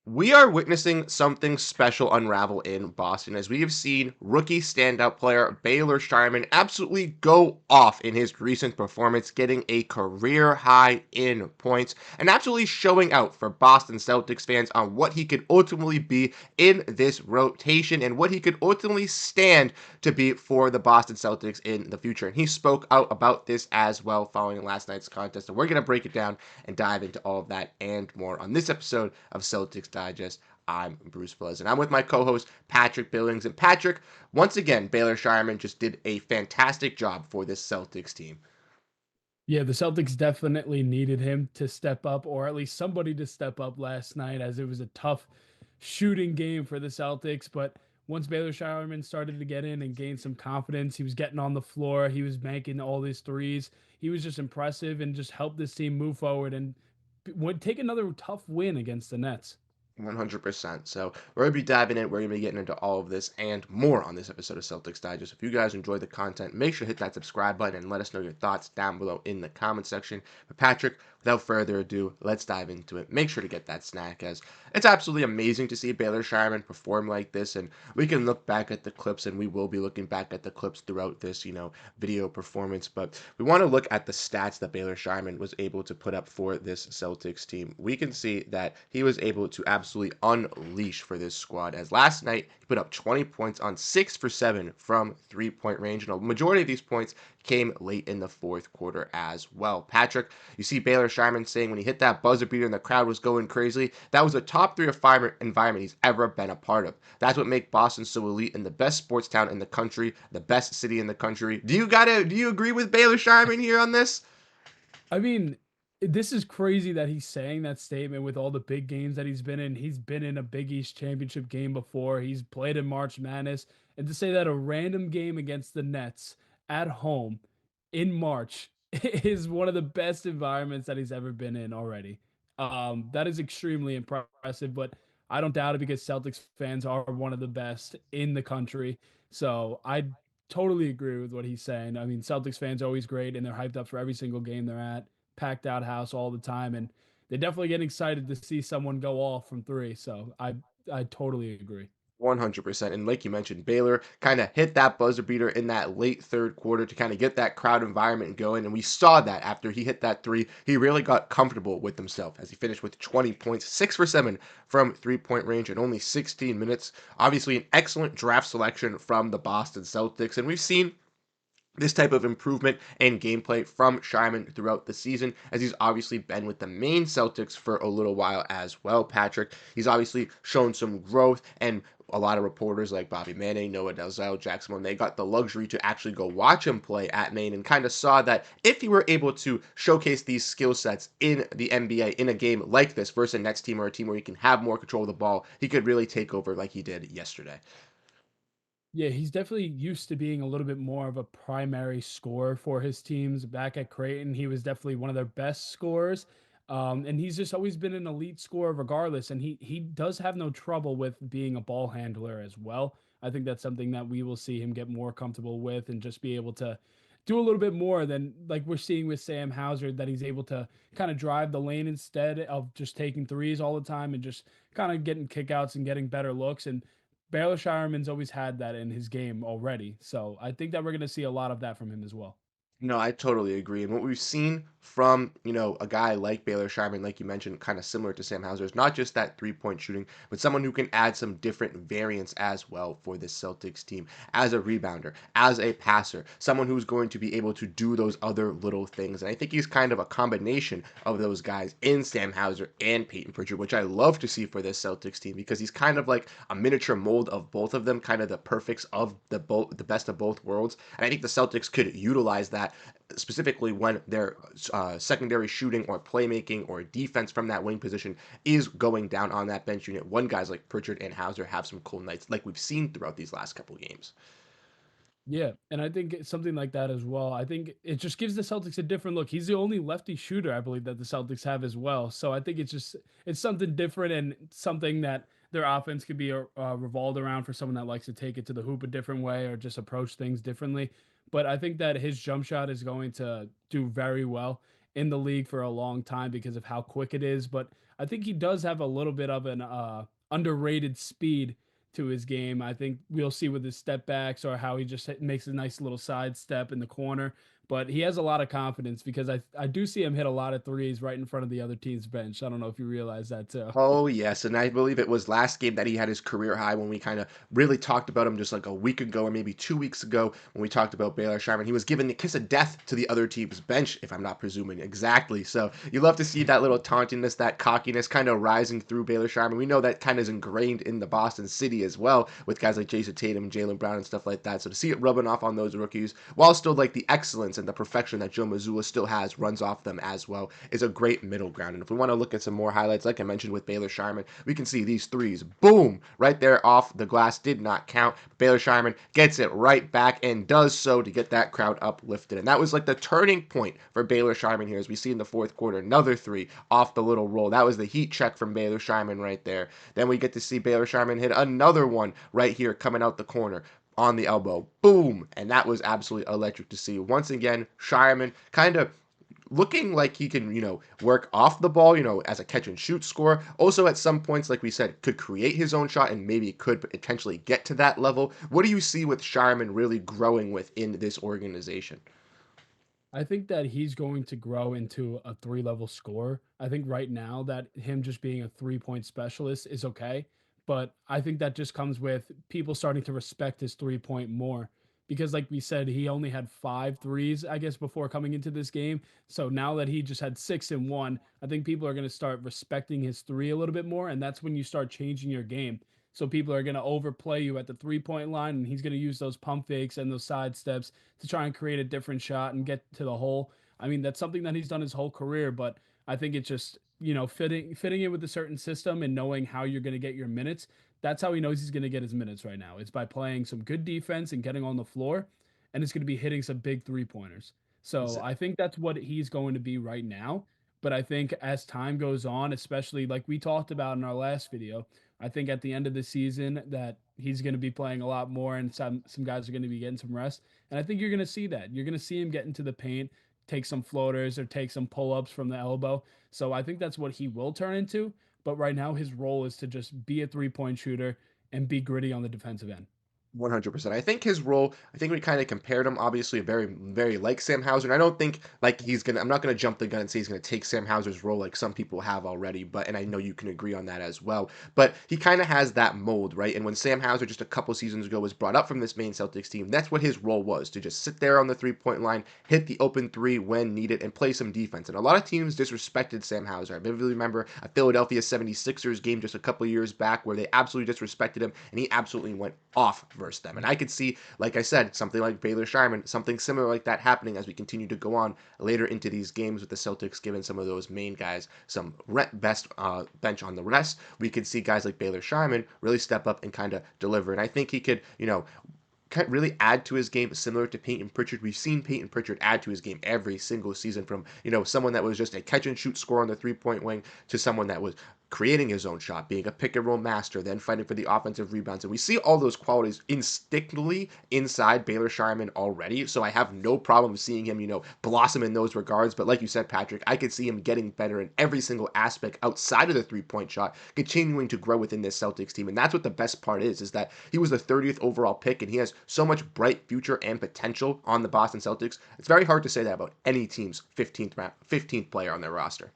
We are witnessing something special unravel in Boston as we have seen rookie standout player Baylor Sharman absolutely go off in his recent performance, getting a career high in points and absolutely showing out for Boston Celtics fans on what he could ultimately be in this rotation and what he could ultimately stand to be for the Boston Celtics in the future. And he spoke out about this as well following last night's contest. So we're going to break it down and dive into all of that and more on this episode of Celtics Digest. I'm Bruce Veliz, and I'm with my co-host Patrick Billings. And Patrick, once again, Baylor Shireman just did a fantastic job for this Celtics team. Yeah, the Celtics definitely needed him to step up, or at least somebody to step up last night, as it was a tough shooting game for the Celtics. But once Baylor Shireman started to get in and gain some confidence, he was getting on the floor, he was making all these threes. He was just impressive and just helped this team move forward and would take another tough win against the Nets. 100%. So we're going to be diving in. We're going to be getting into all of this and more on this episode of Celtics Digest. If you guys enjoy the content, make sure to hit that subscribe button and let us know your thoughts down below in the comment section. But Patrick, without further ado, let's dive into it. Make sure to get that snack, as it's absolutely amazing to see Baylor Shireman perform like this. And we can look back at the clips, and we will be looking back at the clips throughout this, video performance. But we want to look at the stats that Baylor Shireman was able to put up for this Celtics team. We can see that he was able to absolutely unleash for this squad, as last night he put up 20 points on 6 for 7 from 3-point range, and a majority of these points came late in the fourth quarter as well. Patrick, you see Baylor Shireman saying when he hit that buzzer beater and the crowd was going crazy, that was a top 3 environment he's ever been a part of. That's what makes Boston so elite and the best sports town in the country, the best city in the country. Do you agree with Baylor Shireman here on this? I mean, this is crazy that he's saying that statement with all the big games that he's been in. He's been in a Big East championship game before. He's played in March Madness. And to say that a random game against the Nets at home in March is one of the best environments that he's ever been in already. That is extremely impressive, but I don't doubt it because Celtics fans are one of the best in the country. So I totally agree with what he's saying. I mean, Celtics fans are always great and they're hyped up for every single game they're at, packed out house all the time, and they definitely get excited to see someone go off from three. So I totally agree. 100%. And like you mentioned, Baylor kind of hit that buzzer beater in that late third quarter to kind of get that crowd environment going. And we saw that after he hit that three, he really got comfortable with himself as he finished with 20 points, 6 for 7 from 3-point range in only 16 minutes. Obviously, an excellent draft selection from the Boston Celtics. And we've seen this type of improvement and gameplay from Shyman throughout the season, as he's obviously been with the main Celtics for a little while as well, Patrick. He's obviously shown some growth, and a lot of reporters like Bobby Manning, Noah Delzell, Jackson Malone, they got the luxury to actually go watch him play at Maine and kind of saw that if he were able to showcase these skill sets in the NBA in a game like this versus a Nets team or a team where he can have more control of the ball, he could really take over like he did yesterday. Yeah, he's definitely used to being a little bit more of a primary scorer for his teams. Back at Creighton, he was definitely one of their best scorers. And he's just always been an elite scorer regardless. And he does have no trouble with being a ball handler as well. I think that's something that we will see him get more comfortable with and just be able to do a little bit more than like we're seeing with Sam Hauser, that he's able to kind of drive the lane instead of just taking threes all the time and just kind of getting kickouts and getting better looks. And Baylor Shireman's always had that in his game already. So I think that we're going to see a lot of that from him as well. No, I totally agree. And what we've seen from, a guy like Baylor Sharman, like you mentioned, kind of similar to Sam Hauser, is not just that 3-point shooting, but someone who can add some different variants as well for this Celtics team as a rebounder, as a passer, someone who's going to be able to do those other little things. And I think he's kind of a combination of those guys in Sam Hauser and Peyton Pritchard, which I love to see for this Celtics team because he's kind of like a miniature mold of both of them, kind of the perfects of the best of both worlds. And I think the Celtics could utilize that specifically when their secondary shooting or playmaking or defense from that wing position is going down on that bench unit. When guys like Pritchard and Hauser have some cool nights, like we've seen throughout these last couple games. Yeah, and I think it's something like that as well. I think it just gives the Celtics a different look. He's the only lefty shooter I believe that the Celtics have as well. So I think it's something different and something that their offense could be revolved around for someone that likes to take it to the hoop a different way or just approach things differently. But I think that his jump shot is going to do very well. in the league for a long time because of how quick it is. But I think he does have a little bit of an underrated speed to his game. I think we'll see with his step backs or how he just makes a nice little side step in the corner. But he has a lot of confidence because I do see him hit a lot of threes right in front of the other team's bench. I don't know if you realize that too. Oh, yes, and I believe it was last game that he had his career high when we kind of really talked about him just like a week ago or maybe 2 weeks ago when we talked about Baylor Sharman. He was giving the kiss of death to the other team's bench, if I'm not presuming exactly. So you love to see that little tauntiness, that cockiness kind of rising through Baylor Sharman. We know that kind of is ingrained in the Boston City as well with guys like Jayson Tatum and Jaylen Brown and stuff like that. So to see it rubbing off on those rookies while still like the excellence and the perfection that Joe Mazzulla still has runs off them as well is a great middle ground. And if we want to look at some more highlights, like I mentioned with Baylor Sharman, we can see these threes, boom, right there off the glass, did not count. Baylor Sharman gets it right back and does so to get that crowd uplifted. And that was like the turning point for Baylor Sharman here, as we see in the fourth quarter, another three off the little roll. That was the heat check from Baylor Sharman right there. Then we get to see Baylor Sharman hit another one right here coming out the corner on the elbow. Boom! And that was absolutely electric to see. Once again, Sharman kind of looking like he can, work off the ball, as a catch and shoot scorer. Also, at some points, like we said, could create his own shot and maybe could potentially get to that level. What do you see with Sharman really growing within this organization? I think that he's going to grow into a three-level scorer. I think right now that him just being a three-point specialist is okay, but I think that just comes with people starting to respect his three-point more because like we said, he only had 5 threes, I guess, before coming into this game. So now that he just had 6 and 1, I think people are going to start respecting his three a little bit more, and that's when you start changing your game. So people are going to overplay you at the three-point line, and he's going to use those pump fakes and those side steps to try and create a different shot and get to the hole. I mean, that's something that he's done his whole career, but I think it's just, fitting it with a certain system and knowing how you're going to get your minutes. That's how he knows he's going to get his minutes right now. It's by playing some good defense and getting on the floor, and it's going to be hitting some big three-pointers. So I think that's what he's going to be right now. But I think as time goes on, especially like we talked about in our last video, I think at the end of the season that he's going to be playing a lot more and some guys are going to be getting some rest. And I think you're going to see that. You're going to see him get into the paint, take some floaters or take some pull-ups from the elbow. So I think that's what he will turn into, but right now his role is to just be a three-point shooter and be gritty on the defensive end. 100%. I think his role, I think we kind of compared him, obviously, very, very like Sam Hauser. And I don't think, like, I'm not going to jump the gun and say he's going to take Sam Hauser's role like some people have already, and I know you can agree on that as well. But he kind of has that mold, right? And when Sam Hauser just a couple seasons ago was brought up from this main Celtics team, that's what his role was, to just sit there on the 3-point line, hit the open three when needed, and play some defense. And a lot of teams disrespected Sam Hauser. I vividly remember a Philadelphia 76ers game just a couple years back where they absolutely disrespected him, and he absolutely went off versus them. And I could see, like I said, something like Baylor Sharman, something similar like that happening as we continue to go on later into these games with the Celtics, giving some of those main guys some best bench on the rest. We could see guys like Baylor Sharman really step up and kind of deliver. And I think he could, really add to his game, similar to Peyton Pritchard. We've seen Peyton Pritchard add to his game every single season, from someone that was just a catch and shoot scorer on the 3-point wing to someone that was creating his own shot, being a pick and roll master, then fighting for the offensive rebounds. And we see all those qualities instinctively inside Baylor Sharman already. So I have no problem seeing him, blossom in those regards. But like you said, Patrick, I could see him getting better in every single aspect outside of the 3-point shot, continuing to grow within this Celtics team. And that's what the best part is that he was the 30th overall pick and he has so much bright future and potential on the Boston Celtics. It's very hard to say that about any team's 15th player on their roster.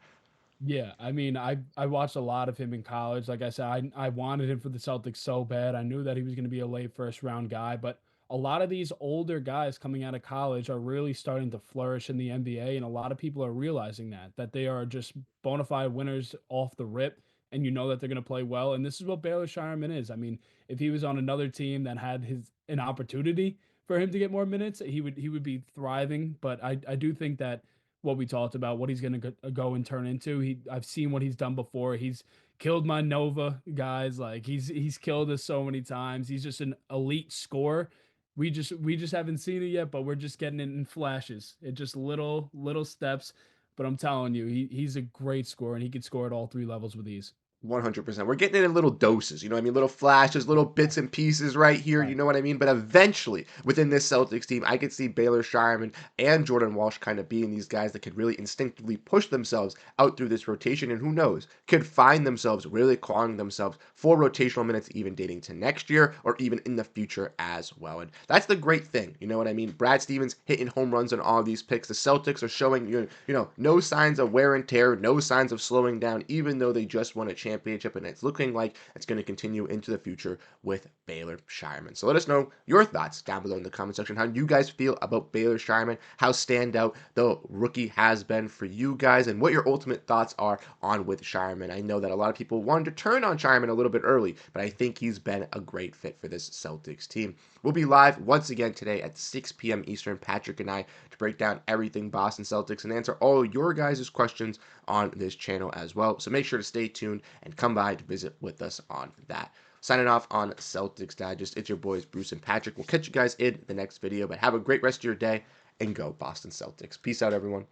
Yeah, I mean, I watched a lot of him in college. Like I said, I wanted him for the Celtics so bad. I knew that he was going to be a late first round guy, but a lot of these older guys coming out of college are really starting to flourish in the NBA, and a lot of people are realizing that they are just bona fide winners off the rip, and you know that they're going to play well. And this is what Baylor Shireman is. I mean, if he was on another team that had his an opportunity for him to get more minutes, he would be thriving. But I do think that what we talked about, what he's going to go and turn into. I've seen what he's done before. He's killed my Nova guys. Like he's killed us so many times. He's just an elite scorer. We just haven't seen it yet, but we're just getting it in flashes. It just little steps. But I'm telling you, he's a great scorer and he could score at all 3 levels with ease. 100%. We're getting it in little doses, you know what I mean? Little flashes, little bits and pieces right here, you Right. know what I mean? But eventually, within this Celtics team, I could see Baylor Shireman and Jordan Walsh kind of being these guys that could really instinctively push themselves out through this rotation. And who knows, could find themselves really clawing themselves for rotational minutes, even dating to next year or even in the future as well. And that's the great thing, you know what I mean? Brad Stevens hitting home runs on all of these picks. The Celtics are showing, no signs of wear and tear, no signs of slowing down, even though they just won a championship, and it's looking like it's going to continue into the future with Baylor Shireman. So let us know your thoughts down below in the comment section, how you guys feel about Baylor Shireman, how standout the rookie has been for you guys, and what your ultimate thoughts are on with Shireman. I know that a lot of people wanted to turn on Shireman a little bit early, but I think he's been a great fit for this Celtics team. We'll be live once again today at 6 p.m. Eastern, Patrick and I, to break down everything Boston Celtics and answer all your guys' questions on this channel as well. So make sure to stay tuned and come by to visit with us on that. Signing off on Celtics Digest, it's your boys Bruce and Patrick. We'll catch you guys in the next video, but have a great rest of your day and go Boston Celtics. Peace out, everyone.